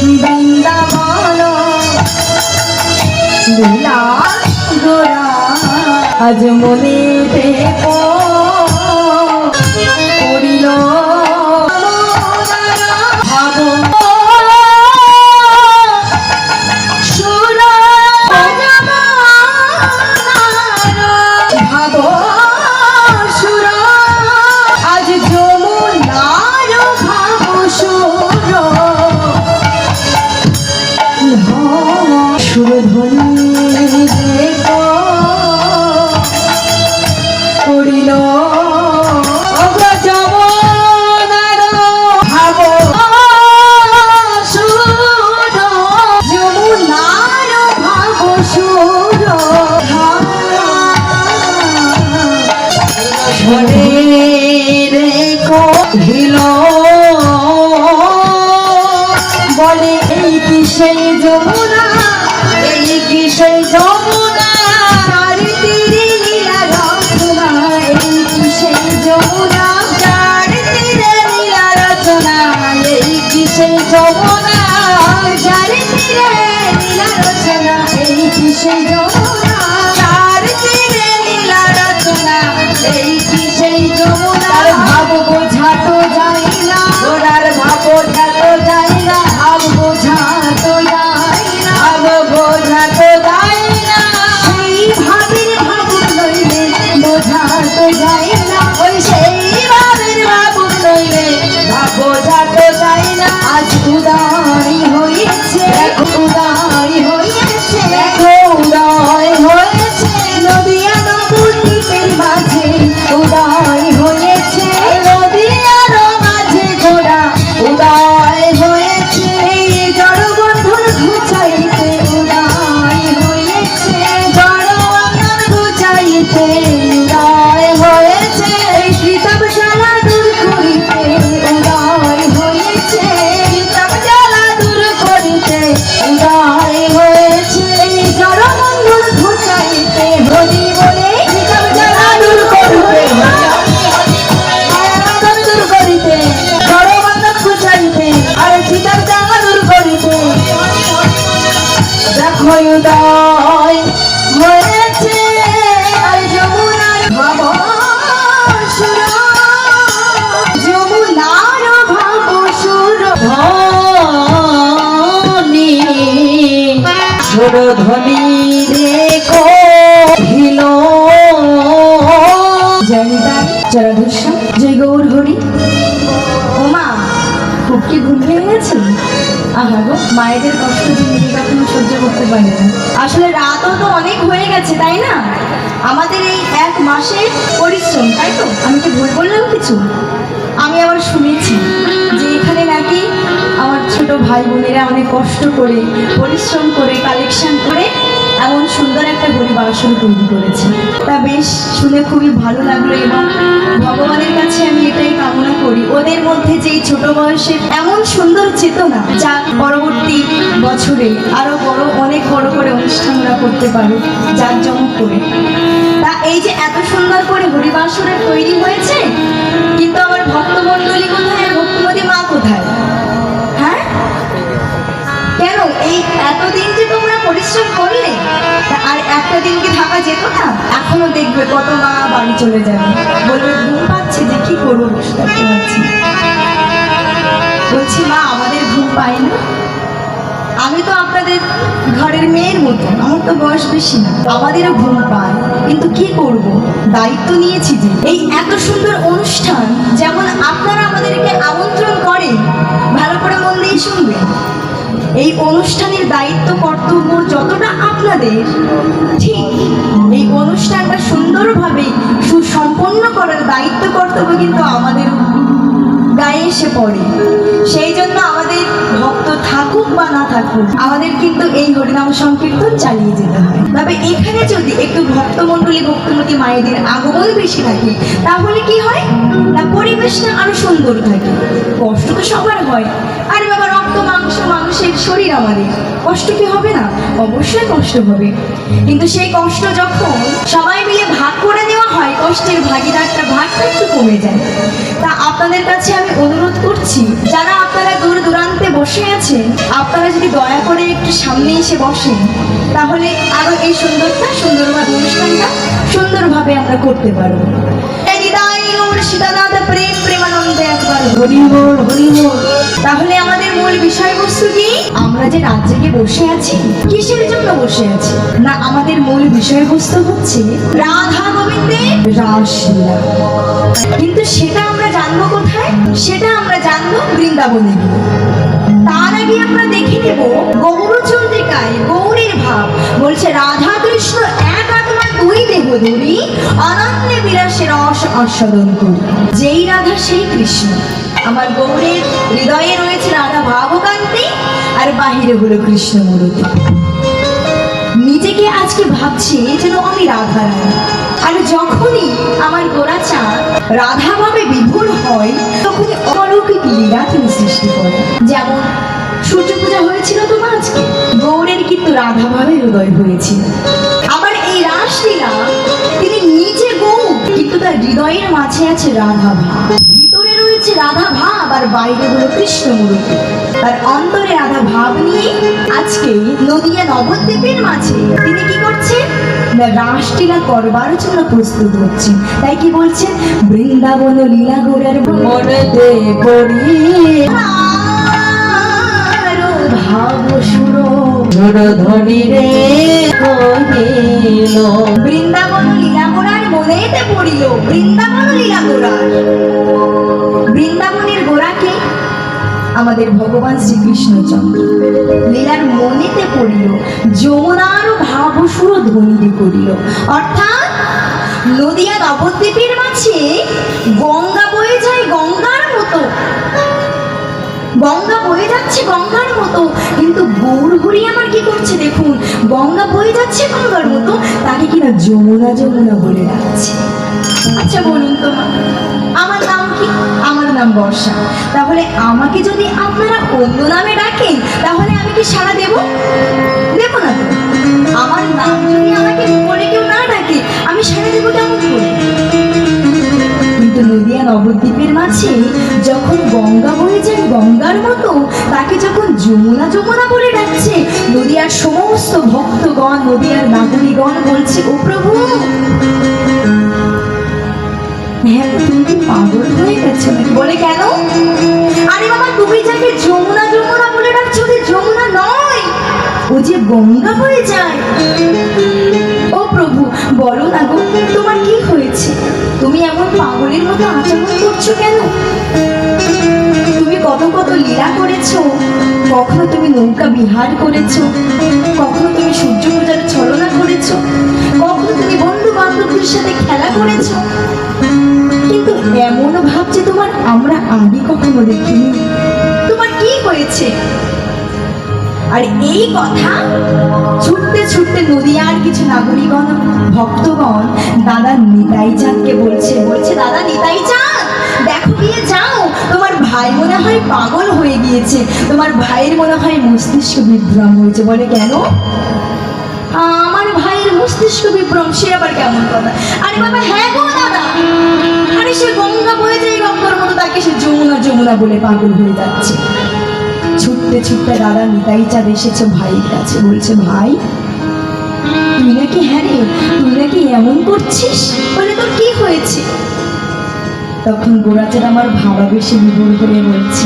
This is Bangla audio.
বৃন্দাবন লীলা গোরা আজ মনেতে পড়িল বলে এই কি সেই যমুনা, এই কি সেই যমুনা, তার তীরে লীলা রচনা, এই কি সেই যমুনা, তার তীরে লীলা রচনা, এই কি সেই যমুনা, যার তীরে লীলা রচনা, এই কি সেই যমুনা, তার তীরে লীলা রচনা, এই কি সেই যমুনা। ভাব বোঝা তো যায় না, ওনার ভাব বোঝা তো যায় না, ভাব বোঝা তো যায় না, ভাব বোঝা তো যায় না, সেই ভাবের ভাব লইলে বোঝা তো যায় না, ওই সেই ভাবের ভাব লইলে ভাব বোঝা তো যায় না। আজ উদয় হয়েছে, উদয় হয়েছে, দেখো উদয় হয়েছে, নদিয়া নবদ্বীপের মাঝে উদয় হয়েছে, নদিয়ার মাঝে ঘোড়া উদয় হয়েছে, জড়বন্ধন ঘুচাইতে উদয় হয়েছে, জড়বন্ধন ঘুচাইতে উদয় হয়েছে, কৃতব জ্বালা দূর করিতে উদয় হয়েছে, কৃতব জ্বালা দূর করিতে উদয় হয়েছে, জড়বন্ধন ঘুচাইতে হরি বলে কৃতব জ্বালা দূর করিতে, দূর করিতে, জড়বন্ধন ঘুচাইতে, আর কৃতব জ্বালা দূর করিতে, দেখো উদয় হয়েছে যমুনার ভাবসুর, যমুনার ভাবসুর ধ্বনি, সুরধ্বনি রেখো হিল জয়নিতাই জরাধুষ্যম জয় গৌর হরি। ওমা খুব কি ঘুম পেয়ে গেছে? আহা গো, মায়েদের কষ্ট যে মেয়ে কখনো সহ্য করতে পারে না। আসলে রাতও তো অনেক হয়ে গেছে, তাই না? আমাদের এই এক মাসের পরিশ্রম, তাই তো? আমি কি ভুল বললাম কিছু? আমি আবার শুনেছি যে এখানে নাকি আমার ছোট ভাই বোনেরা অনেক কষ্ট করে পরিশ্রম করে কালেকশন করে এমন সুন্দর একটা গরিব আসন তৈরি করেছে। তা বেশ শুনে খুবই ভালো লাগলো এবং ভগবানের কাছে আমি এটাই কামনা করি ওদের মধ্যে যেই ছোট বয়সের এমন সুন্দর চেতনা, যা পরবর্তী বছরে আরো বড় অনেক বড় করে অনুষ্ঠানরা করতে পারে জাঁকজমক করে। তা এই যে এত সুন্দর করে হরিবাসনের তৈরি হয়েছে, কিন্তু আমার ভক্তমণ্ডলী কোথায়, ভক্তিমতী মা কোথায়? হ্যাঁ, কেন এই এতদিন যে তোমরা পরিশ্রম করলে, আর একটা দিন কি থাকা যেত না? এখনো দেখবে কত মা বাড়ি চলে যাবে, বলবে ঘুম পাচ্ছে যে কি করবো, বসে থাকতে পারছি। বলছি মা, আমাদের ঘুম পায় না? আমি তো আপনাদের ঘরের মেয়ের মতো, আমার তো বয়স বেশি না, আমাদেরও ঘুম পায়, কিন্তু কি করব, দায়িত্ব নিয়েছি যে এই এত সুন্দর অনুষ্ঠান যেমন আপনারা আমাদেরকে আমন্ত্রণ করেন, ভালো করে মন দিয়ে শুনবেন। এই অনুষ্ঠানের দায়িত্ব কর্তব্য যতটা আপনাদের, ঠিক এই অনুষ্ঠানটা সুন্দরভাবে সুসম্পন্ন করার দায়িত্ব কর্তব্য কিন্তু আমাদের গায়ে এসে পড়ে। সেই জন্য আমাদের ভক্ত থাকুক বা না থাকুক, আমাদের কিন্তু এই হরিনাম সংকীর্তন চালিয়ে যেতে হয়। তবে এখানে যদি একটু ভক্তমণ্ডলী ভক্তিমতী মায়েদের আগমন বেশি থাকে, তাহলে কি হয় না, পরিবেশটা আরো সুন্দর থাকে। কষ্ট তো সবার হয়, আরে বাবা রক্ত মাংস মানুষের শরীর, আমাদের কষ্ট কি হবে না? অবশ্যই কষ্ট হবে, কিন্তু সেই কষ্ট যখন সবাই মিলে ভাগ করে নেওয়া হয়, কষ্টের ভাগটা একটু কমে যায়। তা আপনাদের কাছে আমি অনুরোধ করছি, যারা আপনারা দূর দূরান্তে বসে আছেন, আপনারা যদি দয়া করে একটু সামনে এসে বসেন, তাহলে আরো এই সুন্দরভাবে অনুষ্ঠানটা সুন্দরভাবে আমরা করতে পারবো। সীতানাথ প্রেম প্রেমানন্দে একবার হরি বল হরি বল। তাহলে আমাদের মূল বিষয়বস্তু কি? আমরা যে রাত জেগে বসে আছি, কিসের জন্য বসে আছি? না, আমাদের মূল বিষয়বস্তু হচ্ছে রাধা গোবিন্দের রাসলীলা। কিন্তু সেটা আমরা জানবো কোথায়? সেটা আমরা জানবো বৃন্দাবনে। তার আগে আমরা দেখে নেব গৌরচন্দ্রিকায় গৌরীর ভাব বলছে, রাধা কৃষ্ণ এক আত্মা দুই দেহ ধরি, অনন্যে বিলাসে রস আস্বাদন করি। যেই রাধা সেই কৃষ্ণ। আমার গৌরের হৃদয়ে রয়েছে রাধা ভাবকান্তি, আর বাহিরে হলো কৃষ্ণ মূরতি। নিজেকে আজকে ভাবছি যেন আমি রাধা রানী। আর যখনই আমার গোরাচাঁদ রাধা ভাবে বিভোর হয়, তখনই অলৌকিক লীলা তিনি সৃষ্টি করে। যেমন সূর্য পূজা হয়েছিল তো আজকে, গৌরের কিন্তু রাধা ভাবে হৃদয় হয়েছিল। আবার এই রাসলীলা, তিনি নিজে গৌর, কিন্তু তার হৃদয়ের মাঝে আছে রাধা ভাব। ভিতরে রয়েছে রাধা ভাব, আর বাইরে হলো কৃষ্ণ মূর্তি। তার অন্তরে রাধা ভাব নিয়ে আজকে নদিয়া নবদ্বীপের মাঝে তিনি কি করছেন? রাসলীলা করবার জন্য প্রস্তুত হচ্ছেন। তাই কি বলছেন? বৃন্দাবন লীলা গোরের মনেতে পড়ি ভাব সুর ধনি রে কহিল। বৃন্দাবন লীলা গোরার মনেতে পড়িল। বৃন্দাবন লীলা গোরার, বৃন্দাবনের গোরাকে আমাদের ভগবান শ্রীকৃষ্ণচন্দ্র লীলার মনেতে পড়িল, যমুনার ভাবসুর ধ্বনিতে করিল। অর্থাৎ নদিয়া নবদ্বীপের মাঝে গঙ্গা বয়ে যায় গঙ্গার মতো, গঙ্গা বয়ে যাচ্ছে গঙ্গার মতো, কিন্তু গৌর হরি আমার কি করছে দেখুন, গঙ্গা বয়ে যাচ্ছে গঙ্গার মতো, তাকে কিনা যমুনা যমুনা বলে ডাকছে। আচ্ছা বলুন তো, আমার নাম কি? আমার নাম বর্ষা। তাহলে আমাকে যদি আপনারা অন্য নামে ডাকেন, তাহলে আমি কি সাড়া দেব? দেব না তো। আমার নাম যদি আমাকে বলে কেউ না ডাকে, আমি সাড়া দেবো কেমন করে? কিন্তু নদিয়া নবদ্বীপের মাঝে যখন গঙ্গা বয়ে যায় গঙ্গার মতো, তাকে যখন যমুনা যমুনা বলে ডাকছে, নদিয়ার সমস্ত ভক্তগণ, নদিয়ার নাগরিকগণ বলছে, ও প্রভু, হ্যাঁ তুমি কি পাগল হয়ে গেছো নাকি? বলে কেন? আরে বাবা, তুমি যাকে যমুনা যমুনা বলে ডাকছো, যে যমুনা নয়, ও যে গঙ্গা বয়ে যায়। ও প্রভু, বলো না গো, তোমার কি হয়েছে? তুমি এমন পাগলের মতো আচরণ করছো কেন? তুমি কত কত লীলা করেছো, কখনো তুমি নৌকা বিহার করেছো, কখনো তুমি সূর্য পূজার ছলনা করেছো, কখনো তুমি বন্ধু বান্ধবদের সাথে খেলা করেছো, কিন্তু এমন ভাবছে তোমার আমরা আগে কখনো দেখিনি। তোমার কি হয়েছে? আর এই কথা ছুটতে ছুটতে নদিয়ার কিছু নাগরিকগণ, ভক্তগণ দাদা নিতাই চাঁদকে বলছে, দাদা নিতাই চাঁদ, দেখো গিয়ে যাও, তোমার ভাই মনে হয় পাগল হয়ে গিয়েছে, তোমার ভাইয়ের মনে হয় মস্তিষ্ক বিভ্রম হয়েছে। বলে কেন? আমার ভাইয়ের মস্তিষ্ক বিভ্রম, সে আবার কেমন কথা? আরে বাবা, হ্যাঁ গো দাদা, আরে সে গঙ্গা বয়ে যায় গঙ্গার মতো, তাকে সে যমুনা যমুনা বলে পাগল হয়ে যাচ্ছে। ছুটতে ছুটতে দাদা নিতাই চাঁদ এসেছে ভাইয়ের কাছে, বলছে, ভাই তুই নাকি, হ্যাঁ রে, তুই নাকি এমন করছিস? বলে তোর কি হয়েছে? তখন গোরাচাঁদ আমার ভাবাবেশে বিভোর করে বলছে,